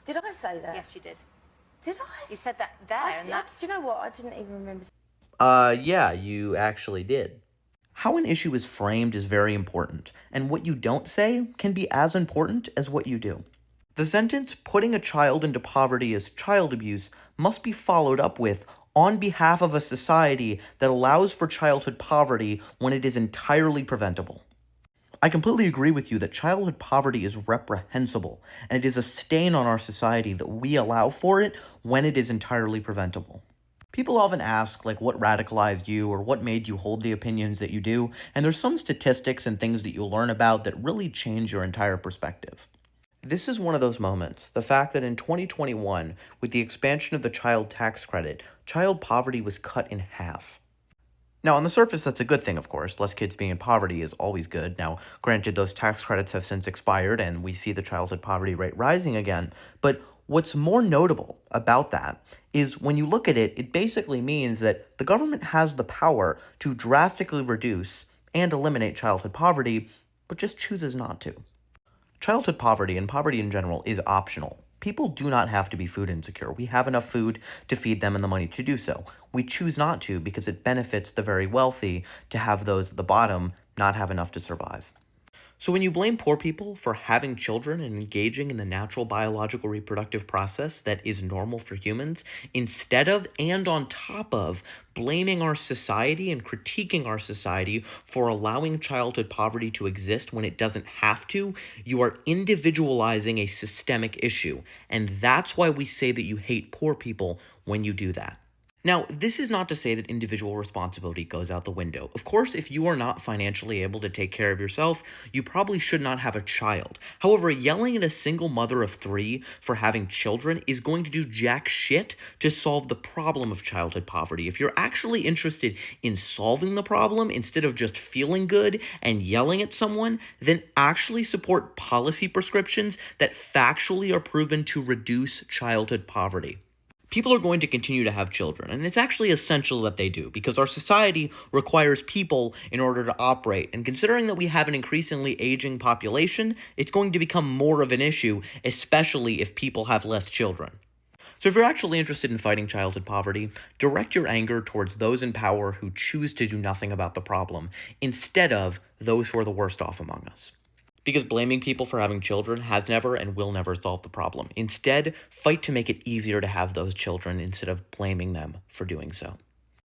Did I say that? Yes, you did. Did I? You said that there, and that's... Do you know what? I didn't even remember. Yeah, you actually did. How an issue is framed is very important, and what you don't say can be as important as what you do. The sentence, putting a child into poverty is child abuse, must be followed up with, on behalf of a society that allows for childhood poverty when it is entirely preventable. I completely agree with you that childhood poverty is reprehensible, and it is a stain on our society that we allow for it when it is entirely preventable. People often ask, like, what radicalized you or what made you hold the opinions that you do, and there's some statistics and things that you'll learn about that really change your entire perspective. This is one of those moments, the fact that in 2021, with the expansion of the child tax credit, child poverty was cut in half. Now, on the surface, that's a good thing, of course. Less kids being in poverty is always good. Now, granted, those tax credits have since expired, and we see the childhood poverty rate rising again. But what's more notable about that is when you look at it, it basically means that the government has the power to drastically reduce and eliminate childhood poverty, but just chooses not to. Childhood poverty and poverty in general is optional. People do not have to be food insecure. We have enough food to feed them and the money to do so. We choose not to because it benefits the very wealthy to have those at the bottom not have enough to survive. So when you blame poor people for having children and engaging in the natural biological reproductive process that is normal for humans, instead of and on top of blaming our society and critiquing our society for allowing childhood poverty to exist when it doesn't have to, you are individualizing a systemic issue. And that's why we say that you hate poor people when you do that. Now, this is not to say that individual responsibility goes out the window. Of course, if you are not financially able to take care of yourself, you probably should not have a child. However, yelling at a single mother of 3 for having children is going to do jack shit to solve the problem of childhood poverty. If you're actually interested in solving the problem instead of just feeling good and yelling at someone, then actually support policy prescriptions that factually are proven to reduce childhood poverty. People are going to continue to have children, and it's actually essential that they do, because our society requires people in order to operate, and considering that we have an increasingly aging population, it's going to become more of an issue, especially if people have less children. So if you're actually interested in fighting childhood poverty, direct your anger towards those in power who choose to do nothing about the problem, instead of those who are the worst off among us. Because blaming people for having children has never and will never solve the problem. Instead, fight to make it easier to have those children instead of blaming them for doing so.